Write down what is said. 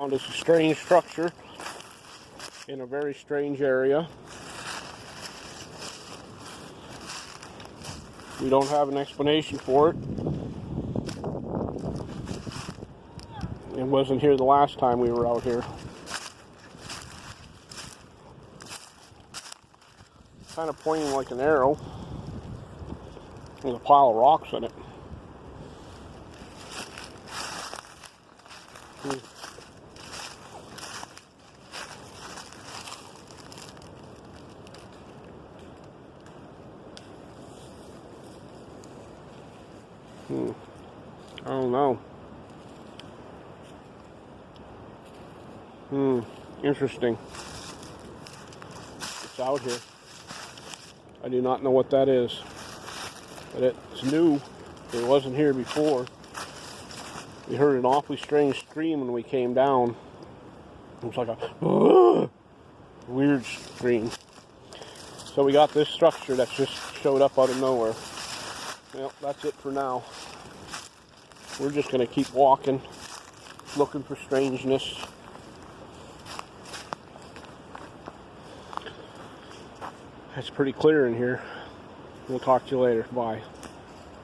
Found us a strange structure in a very strange area. We don't have an explanation for it. It wasn't here the last time we were out here. Kind of pointing like an arrow with a pile of rocks in it. I don't know. Interesting. It's out here. I do not know what that is. But it's new. It wasn't here before. We heard an awfully strange scream when we came down. It was like a weird scream. So we got this structure that just showed up out of nowhere. Well, that's it for now. We're just going to keep walking, looking for strangeness. It's pretty clear in here. We'll talk to you later. Bye.